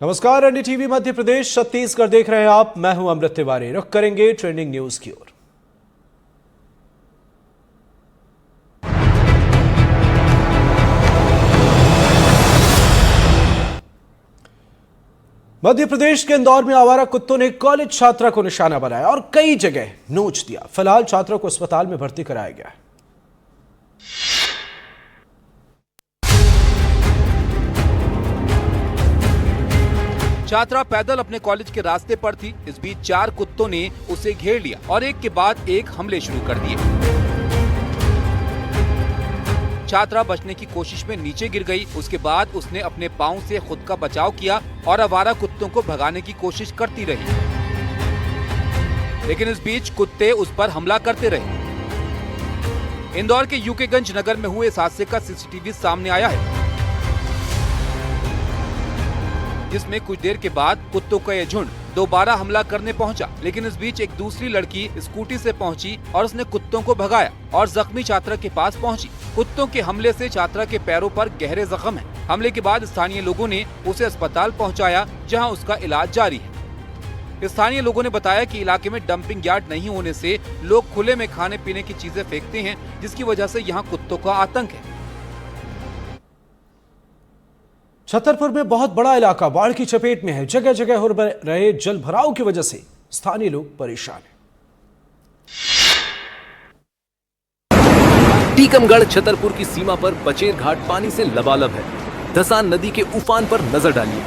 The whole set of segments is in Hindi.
नमस्कार, एनडीटीवी मध्य प्रदेश छत्तीसगढ़ देख रहे हैं आप। मैं हूं अमृत तिवारी। रुख करेंगे ट्रेंडिंग न्यूज की ओर। मध्य प्रदेश के इंदौर में आवारा कुत्तों ने कॉलेज छात्रा को निशाना बनाया और कई जगह नोच दिया। फिलहाल छात्रा को अस्पताल में भर्ती कराया गया है। छात्रा पैदल अपने कॉलेज के रास्ते पर थी। इस बीच 4 कुत्तों ने उसे घेर लिया और एक के बाद एक हमले शुरू कर दिए। छात्रा बचने की कोशिश में नीचे गिर गई। उसके बाद उसने अपने पांव से खुद का बचाव किया और आवारा कुत्तों को भगाने की कोशिश करती रही, लेकिन इस बीच कुत्ते उस पर हमला करते रहे। इंदौर के यूकेगंज नगर में हुए इस हादसे का सीसीटीवी सामने आया है, जिसमें कुछ देर के बाद कुत्तों का यह झुंड दोबारा हमला करने पहुंचा। लेकिन इस बीच एक दूसरी लड़की स्कूटी से पहुंची और उसने कुत्तों को भगाया और जख्मी छात्रा के पास पहुंची। कुत्तों के हमले से छात्रा के पैरों पर गहरे जख्म हैं। हमले के बाद स्थानीय लोगों ने उसे अस्पताल पहुंचाया, जहां उसका इलाज जारी है। स्थानीय लोगों ने बताया कि इलाके में डंपिंग यार्ड नहीं होने से लोग खुले में खाने पीने की चीजें फेंकते हैं, जिसकी वजह से यहाँ कुत्तों का आतंक है। छतरपुर में बहुत बड़ा इलाका बाढ़ की चपेट में है। जगह जगह हो रहे जल भराव की वजह से स्थानीय लोग परेशान हैं। टीकमगढ़ छतरपुर की सीमा पर बचेर घाट पानी से लबालब है। धसान नदी के उफान पर नजर डालिए।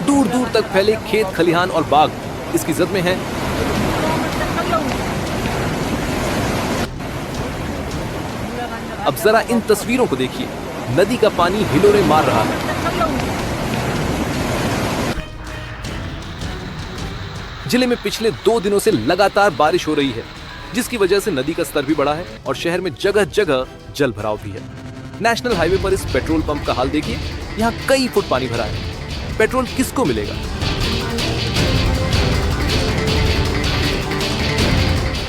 दूर दूर तक फैले खेत खलिहान और बाग इसकी जद में हैं। अब जरा इन तस्वीरों को देखिए। नदी का पानी हिलोरे मार रहा है। जिले में पिछले 2 दिनों से लगातार बारिश हो रही है, जिसकी वजह से नदी का स्तर भी बढ़ा है और शहर में जगह जगह जल भराव भी है। नेशनल हाईवे पर इस पेट्रोल पंप का हाल देखिए। यहाँ कई फुट पानी भरा है। पेट्रोल किसको मिलेगा?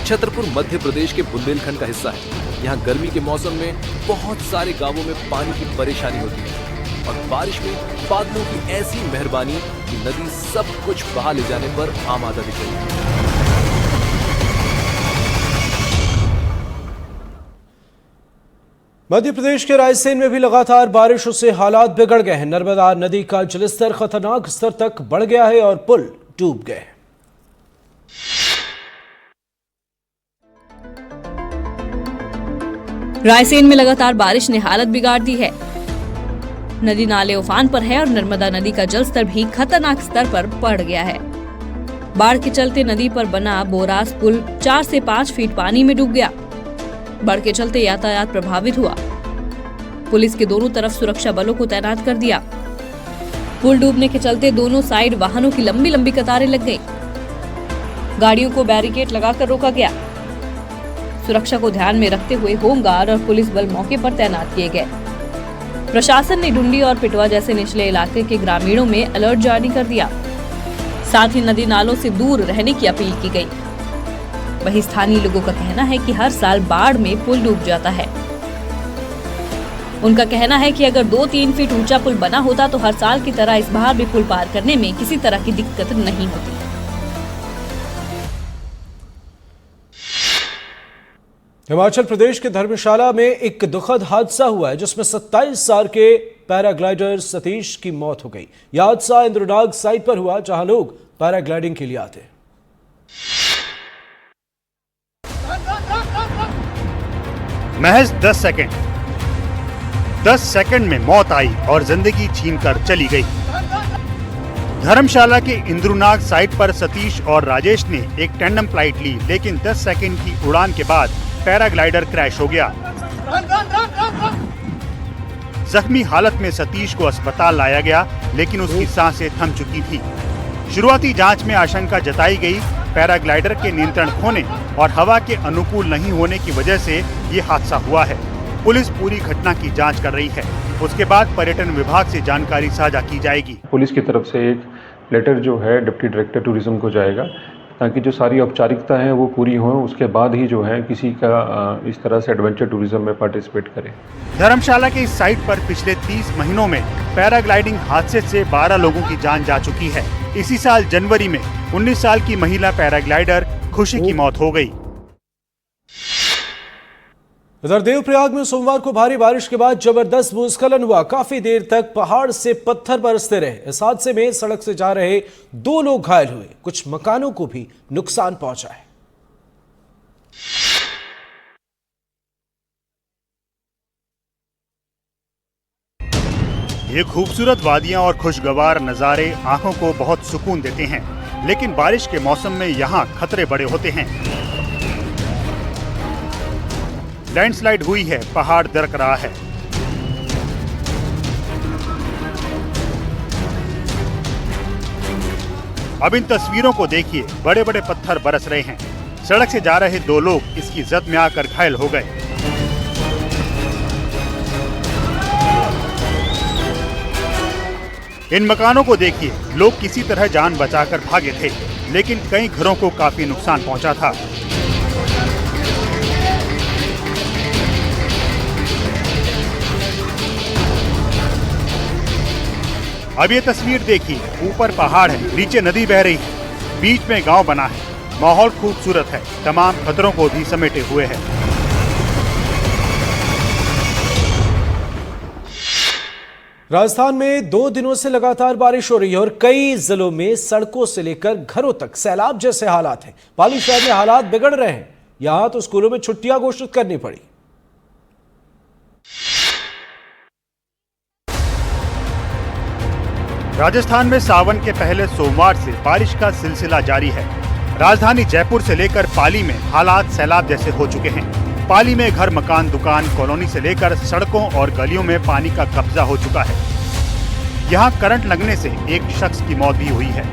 छतरपुर मध्य प्रदेश के बुंदेलखंड का हिस्सा है। यहाँ गर्मी के मौसम में बहुत सारे गांवों में पानी की परेशानी होती है और बारिश में बादलों की ऐसी मेहरबानी कि नदी सब कुछ बहा ले जाने पर आमादा दिख रही है। मध्य प्रदेश के रायसेन में भी लगातार बारिशों से हालात बिगड़ गए हैं। नर्मदा नदी का जलस्तर खतरनाक स्तर तक बढ़ गया है और पुल डूब गए। रायसेन में लगातार बारिश ने हालत बिगाड़ दी है। नदी नाले उफान पर है और नर्मदा नदी का जलस्तर भी खतरनाक स्तर पर बढ़ गया है। बाढ़ के चलते नदी पर बना बोरास पुल 4 से 5 फीट पानी में डूब गया। बाढ़ के चलते यातायात प्रभावित हुआ। पुलिस के दोनों तरफ सुरक्षा बलों को तैनात कर दिया। पुल डूबने के चलते दोनों साइड वाहनों की लंबी लंबी कतारें लग गई। गाड़ियों को बैरिकेड लगाकर रोका गया। सुरक्षा को ध्यान में रखते हुए होमगार्ड और पुलिस बल मौके पर तैनात किए गए। प्रशासन ने ढुंडी और पिटवा जैसे निचले इलाके के ग्रामीणों में अलर्ट जारी कर दिया। साथ ही नदी नालों से दूर रहने की अपील की गई। वहीं स्थानीय लोगों का कहना है कि हर साल बाढ़ में पुल डूब जाता है। उनका कहना है कि अगर 2-3 फीट ऊंचा पुल बना होता तो हर साल की तरह इस बार भी पुल पार करने में किसी तरह की दिक्कत नहीं होती। हिमाचल प्रदेश के धर्मशाला में एक दुखद हादसा हुआ है, जिसमें 27 साल के पैराग्लाइडर सतीश की मौत हो गई। यह हादसा इंद्रनाग साइट पर हुआ, जहां लोग पैराग्लाइडिंग के लिए आते। महज 10 सेकंड में मौत आई और जिंदगी छीनकर चली गई। धर्मशाला के इंद्रनाग साइट पर सतीश और राजेश ने एक टैंडम फ्लाइट ली, लेकिन 10 सेकंड की उड़ान के बाद पैराग्लाइडर क्रैश हो गया। जख्मी हालत में सतीश को अस्पताल लाया गया, लेकिन उसकी सांसें थम चुकी थी। शुरुआती जांच में आशंका जताई गई पैराग्लाइडर के नियंत्रण खोने और हवा के अनुकूल नहीं होने की वजह से ये हादसा हुआ है। पुलिस पूरी घटना की जांच कर रही है। उसके बाद पर्यटन विभाग से जानकारी साझा की जाएगी। पुलिस की तरफ से एक लेटर जो है डिप्टी डायरेक्टर टूरिज्म को जाएगा ताकि जो सारी औपचारिकता हैं वो पूरी हों, उसके बाद ही जो है किसी का इस तरह से एडवेंचर टूरिज्म में पार्टिसिपेट करे। धर्मशाला के इस साइट पर पिछले 30 महीनों में पैराग्लाइडिंग हादसे से 12 लोगों की जान जा चुकी है। इसी साल जनवरी में 19 साल की महिला पैराग्लाइडर खुशी की मौत हो गई। उधर देवप्रयाग में सोमवार को भारी बारिश के बाद जबरदस्त भूस्खलन हुआ। काफी देर तक पहाड़ से पत्थर बरसते रहे। इस हादसे में सड़क से जा रहे 2 लोग घायल हुए। कुछ मकानों को भी नुकसान पहुंचा है। ये खूबसूरत वादियां और खुशगवार नज़ारे आंखों को बहुत सुकून देते हैं, लेकिन बारिश के मौसम में यहाँ खतरे बड़े होते हैं। लैंडस्लाइड हुई है, पहाड़ दरक रहा है। अब इन तस्वीरों को देखिए, बड़े बड़े पत्थर बरस रहे हैं। सड़क से जा रहे 2 लोग इसकी जद में आकर घायल हो गए। इन मकानों को देखिए, लोग किसी तरह जान बचाकर भागे थे, लेकिन कई घरों को काफी नुकसान पहुंचा था। अब ये तस्वीर देखिए, ऊपर पहाड़ है, नीचे नदी बह रही है, बीच में गांव बना है। माहौल खूबसूरत है, तमाम खतरों को भी समेटे हुए है। राजस्थान में 2 दिनों से लगातार बारिश हो रही है और कई जिलों में सड़कों से लेकर घरों तक सैलाब जैसे हालात हैं। पाली शहर में हालात बिगड़ रहे हैं। यहां तो स्कूलों में छुट्टियां घोषित करनी पड़ी। राजस्थान में सावन के पहले सोमवार से बारिश का सिलसिला जारी है। राजधानी जयपुर से लेकर पाली में हालात सैलाब जैसे हो चुके हैं। पाली में घर, मकान, दुकान, कॉलोनी से लेकर सड़कों और गलियों में पानी का कब्जा हो चुका है। यहाँ करंट लगने से एक शख्स की मौत भी हुई है।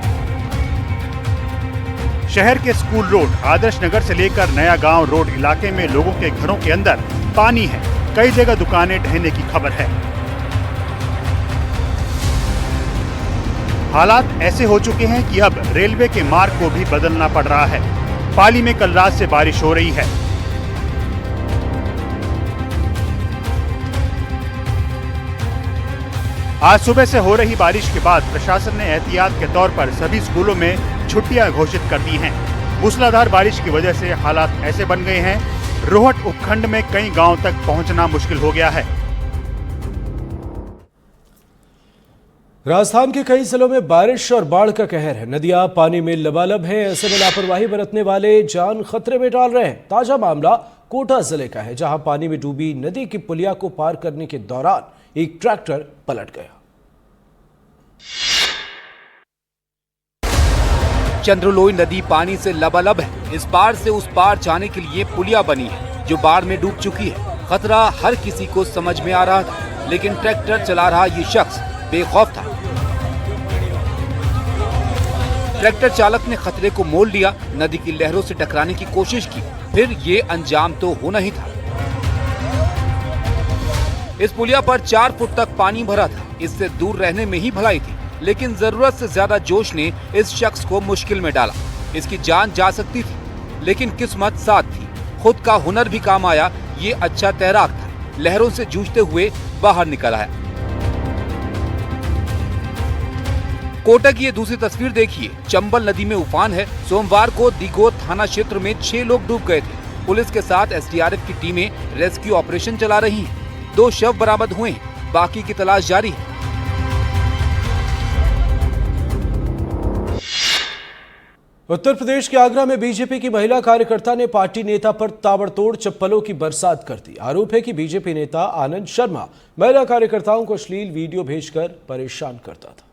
शहर के स्कूल रोड, आदर्श नगर से लेकर नया गांव रोड इलाके में लोगों के घरों के अंदर पानी है। कई जगह दुकानें ढहने की खबर है। हालात ऐसे हो चुके हैं कि अब रेलवे के मार्ग को भी बदलना पड़ रहा है। पाली में कल रात से बारिश हो रही है। आज सुबह से हो रही बारिश के बाद प्रशासन ने एहतियात के तौर पर सभी स्कूलों में छुट्टियां घोषित कर दी हैं। मूसलाधार बारिश की वजह से हालात ऐसे बन गए हैं, रोहट उपखंड में कई गांव तक पहुंचना मुश्किल हो गया है। राजस्थान के कई जिलों में बारिश और बाढ़ का कहर है। नदियां पानी में लबालब हैं। ऐसे में लापरवाही बरतने वाले जान खतरे में डाल रहे हैं। ताजा मामला कोटा जिले का है, जहां पानी में डूबी नदी की पुलिया को पार करने के दौरान एक ट्रैक्टर पलट गया। चंद्रलोई नदी पानी से लबालब है। इस पार से उस पार जाने के लिए पुलिया बनी है, जो बाढ़ में डूब चुकी है। खतरा हर किसी को समझ में आ रहा था, लेकिन ट्रैक्टर चला रहा ये शख्स बेखौफ था। ट्रैक्टर चालक ने खतरे को मोल लिया, नदी की लहरों से टकराने की कोशिश की, फिर ये अंजाम तो होना ही था। इस पुलिया पर 4 फुट तक पानी भरा था। इससे दूर रहने में ही भलाई थी, लेकिन जरूरत से ज्यादा जोश ने इस शख्स को मुश्किल में डाला। इसकी जान जा सकती थी, लेकिन किस्मत साथ थी। खुद का हुनर भी काम आया। ये अच्छा तैराक था, लहरों से जूझते हुए बाहर निकल आया। कोटा की ये दूसरी तस्वीर देखिए। चंबल नदी में उफान है। सोमवार को दिगोद थाना क्षेत्र में 6 लोग डूब गए थे। पुलिस के साथ एसडीआरएफ की टीमें रेस्क्यू ऑपरेशन चला रही हैं। 2 शव बरामद हुए हैं, बाकी की तलाश जारी है। उत्तर प्रदेश के आगरा में बीजेपी की महिला कार्यकर्ता ने पार्टी नेता पर ताबड़तोड़ चप्पलों की बरसात कर दी। आरोप है कि बीजेपी नेता आनंद शर्मा महिला कार्यकर्ताओं को अश्लील वीडियो भेजकर परेशान करता था।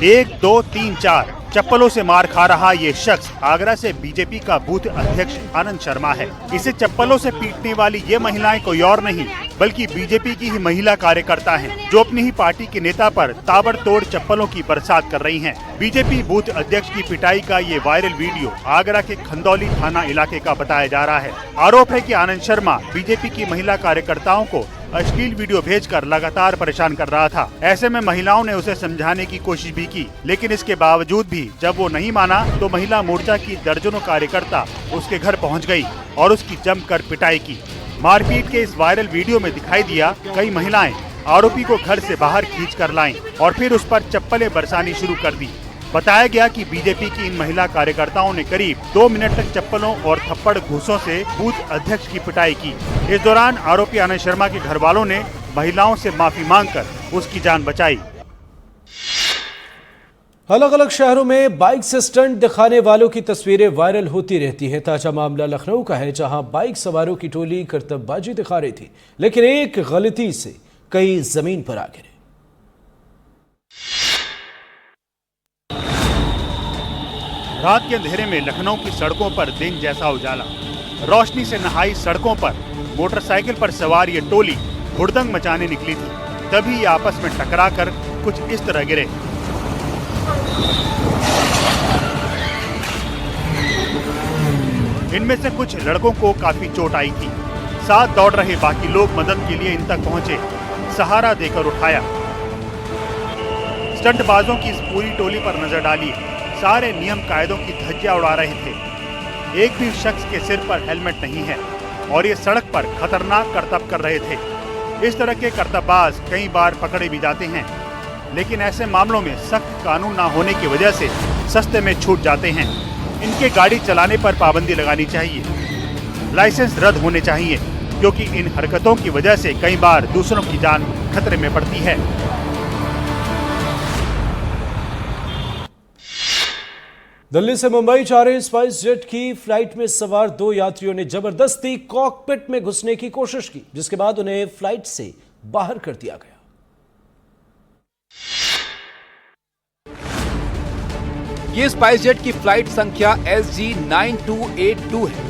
1, 2, 3, 4 चप्पलों से मार खा रहा ये शख्स आगरा से बीजेपी का बूथ अध्यक्ष आनंद शर्मा है। इसे चप्पलों से पीटने वाली ये महिलाएं कोई और नहीं, बल्कि बीजेपी की ही महिला कार्यकर्ता हैं, जो अपनी ही पार्टी के नेता पर ताबड़तोड़ चप्पलों की बरसात कर रही हैं। बीजेपी बूथ अध्यक्ष की पिटाई का ये वायरल वीडियो आगरा के खंदौली थाना इलाके का बताया जा रहा है। आरोप है कि आनंद शर्मा बीजेपी की महिला कार्यकर्ताओं को अश्लील वीडियो भेजकर लगातार परेशान कर रहा था। ऐसे में महिलाओं ने उसे समझाने की कोशिश भी की, लेकिन इसके बावजूद भी जब वो नहीं माना तो महिला मोर्चा की दर्जनों कार्यकर्ता उसके घर पहुंच गई और उसकी जमकर पिटाई की। मारपीट के इस वायरल वीडियो में दिखाई दिया कई महिलाएं आरोपी को घर से बाहर खींच कर लाईं और फिर उस पर चप्पलें बरसानी शुरू कर दी। बताया गया कि बीजेपी की इन महिला कार्यकर्ताओं ने करीब 2 मिनट तक चप्पलों और थप्पड़ घूंसों से बूथ अध्यक्ष की पिटाई की। इस दौरान आरोपी आनंद शर्मा के घर वालों ने महिलाओं से माफी मांगकर उसकी जान बचाई। अलग अलग शहरों में बाइक से स्टंट दिखाने वालों की तस्वीरें वायरल होती रहती हैं। ताजा मामला लखनऊ का है, जहां बाइक सवारों की टोली करतबबाजी दिखा रही थी, लेकिन एक गलती से कई जमीन पर आ गिरे। रात के अंधेरे में लखनऊ की सड़कों पर दिन जैसा उजाला। रोशनी से नहाई सड़कों पर मोटरसाइकिल पर सवार ये टोली हुड़दंग मचाने निकली थी। तभी ये आपस में टकराकर कुछ इस तरह गिरे। इनमें से कुछ लड़कों को काफी चोट आई थी। साथ दौड़ रहे बाकी लोग मदद के लिए इन तक पहुंचे, सहारा देकर उठाया। स्टंटबाजों की इस पूरी टोली पर नजर डाली, सारे नियम कायदों की धज्जियां उड़ा रहे थे। एक भी शख्स के सिर पर हेलमेट नहीं है और ये सड़क पर खतरनाक करतब कर रहे थे। इस तरह के करतबबाज कई बार पकड़े भी जाते हैं, लेकिन ऐसे मामलों में सख्त कानून न होने की वजह से सस्ते में छूट जाते हैं। इनके गाड़ी चलाने पर पाबंदी लगानी चाहिए, लाइसेंस रद्द होने चाहिए, क्योंकि इन हरकतों की वजह से कई बार दूसरों की जान खतरे में पड़ती है। दिल्ली से मुंबई जा रहे स्पाइस जेट की फ्लाइट में सवार 2 यात्रियों ने जबरदस्ती कॉकपिट में घुसने की कोशिश की, जिसके बाद उन्हें फ्लाइट से बाहर कर दिया गया। ये स्पाइस जेट की फ्लाइट संख्या SG9282 है।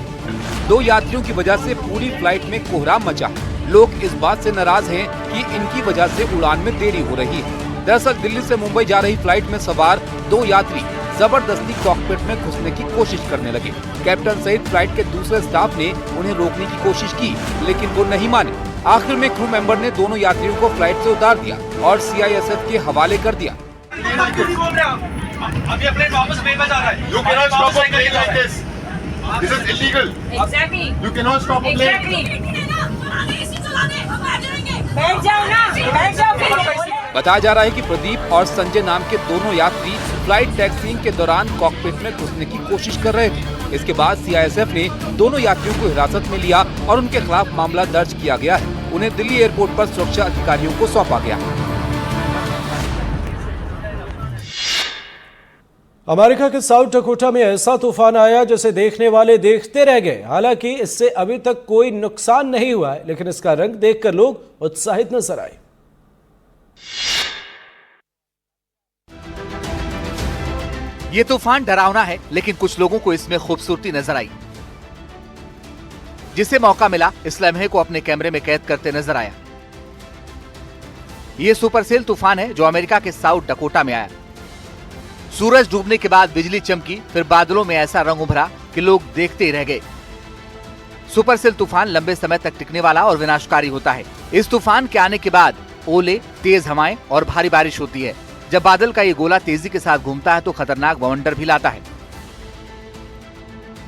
2 यात्रियों की वजह से पूरी फ्लाइट में कोहराम मचा। लोग इस बात से नाराज हैं कि इनकी वजह से उड़ान में देरी हो रही है। दरअसल दिल्ली से मुंबई जा रही फ्लाइट में सवार 2 यात्री जबरदस्ती कॉकपिट में घुसने की कोशिश करने लगे। कैप्टन सहित फ्लाइट के दूसरे स्टाफ ने उन्हें रोकने की कोशिश की, लेकिन वो नहीं माने। आखिर में क्रू मेंबर ने दोनों यात्रियों को फ्लाइट से उतार दिया और CISF के हवाले कर दिया। अभी अपने वापस प्लेन में जा रहा है। You cannot stop a plane like this. This is illegal. Exactly. You cannot stop a plane. बैठ जाओ ना, बैठ जाओ। बताया जा रहा है कि प्रदीप और संजय नाम के दोनों यात्री फ्लाइट टैक्सीइंग के दौरान कॉकपिट में घुसने की कोशिश कर रहे थे। इसके बाद CISF ने दोनों यात्रियों को हिरासत में लिया और उनके खिलाफ मामला दर्ज किया गया है। उन्हें दिल्ली एयरपोर्ट पर सुरक्षा अधिकारियों को सौंपा गया। अमेरिका के साउथ डकोटा में ऐसा तूफान आया जिसे देखने वाले देखते रह गए। हालांकि इससे अभी तक कोई नुकसान नहीं हुआ है, लेकिन इसका रंग देखकर लोग उत्साहित नजर आए। ये तूफान डरावना है, लेकिन कुछ लोगों को इसमें खूबसूरती नजर आई। जिसे मौका मिला इस लम्हे को अपने कैमरे में कैद करते नजर आया। ये सुपरसेल तूफान है जो अमेरिका के साउथ डकोटा में आया। सूरज डूबने के बाद बिजली चमकी, फिर बादलों में ऐसा रंग उभरा कि लोग देखते ही रह गए। सुपरसेल तूफान लंबे समय तक टिकने वाला और विनाशकारी होता है। इस तूफान के आने के बाद ओले, तेज हवाएं और भारी बारिश होती है। जब बादल का ये गोला तेजी के साथ घूमता है तो खतरनाक बवंडर भी लाता है।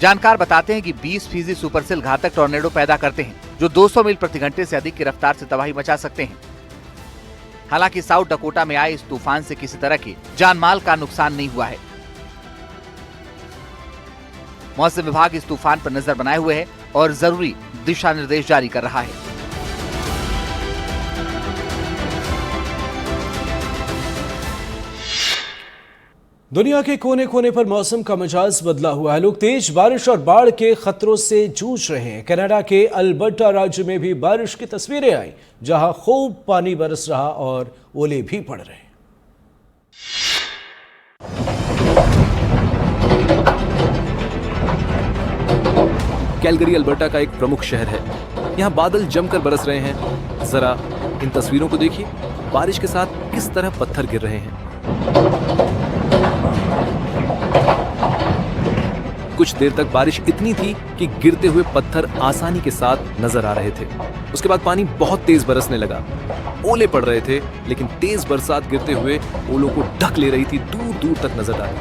जानकार बताते हैं कि 20 फीसदी सुपरसेल घातक टॉर्नेडो पैदा करते हैं, जो 200 मील प्रति घंटे से अधिक की रफ्तार से तबाही मचा सकते हैं। हालांकि साउथ डकोटा में आए इस तूफान से किसी तरह की जानमाल का नुकसान नहीं हुआ है। मौसम विभाग इस तूफान पर नजर बनाए हुए है और जरूरी दिशा निर्देश जारी कर रहा है। दुनिया के कोने कोने पर मौसम का मिजाज बदला हुआ है। लोग तेज बारिश और बाढ़ के खतरों से जूझ रहे हैं। कनाडा के अल्बर्टा राज्य में भी बारिश की तस्वीरें आई, जहां खूब पानी बरस रहा और ओले भी पड़ रहे। कैलगरी अल्बर्टा का एक प्रमुख शहर है। यहाँ बादल जमकर बरस रहे हैं। जरा इन तस्वीरों को देखिए, बारिश के साथ किस तरह पत्थर गिर रहे हैं। कुछ देर तक बारिश इतनी थी कि गिरते हुए पत्थर आसानी के साथ नजर आ रहे थे। उसके बाद पानी बहुत तेज बरसने लगा। ओले पड़ रहे थे, लेकिन तेज बरसात गिरते हुए ओलों को ढक ले रही थी, दूर दूर तक नजर आ रही।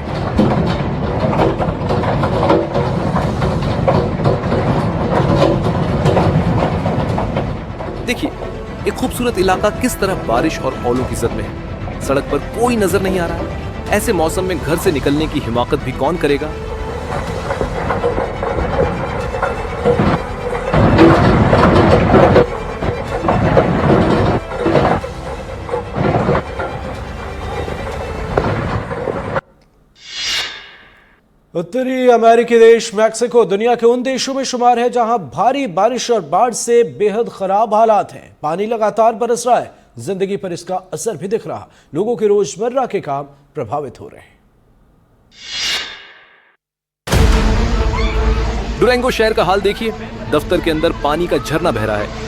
देखिए, एक खूबसूरत इलाका किस तरह बारिश और ओलों की जद में है। सड़क पर कोई नजर नहीं आ रहा है। ऐसे मौसम में घर से निकलने की हिमाकत भी कौन करेगा। उत्तरी अमेरिकी देश मैक्सिको दुनिया के उन देशों में शुमार है जहां भारी बारिश और बाढ़ से बेहद खराब हालात हैं। पानी लगातार बरस रहा है, जिंदगी पर इसका असर भी दिख रहा। लोगों के रोजमर्रा के काम प्रभावित हो रहे हैं। डुरैंगो शहर का हाल देखिए, दफ्तर के अंदर पानी का झरना बह रहा है।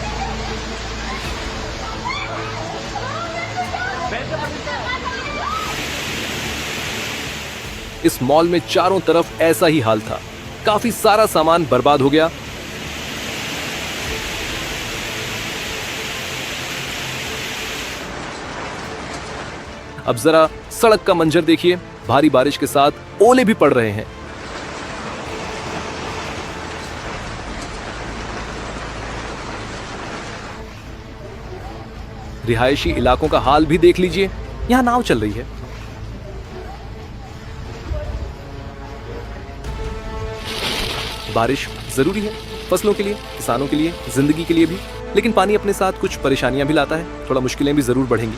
इस मॉल में चारों तरफ ऐसा ही हाल था। काफी सारा सामान बर्बाद हो गया। अब जरा सड़क का मंजर देखिए, भारी बारिश के साथ ओले भी पड़ रहे हैं। रिहायशी इलाकों का हाल भी देख लीजिए, यहां नाव चल रही है। बारिश जरूरी है फसलों के लिए, किसानों के लिए, जिंदगी के लिए भी, लेकिन पानी अपने साथ कुछ परेशानियां भी लाता है। थोड़ा मुश्किलें भी जरूर बढ़ेंगी।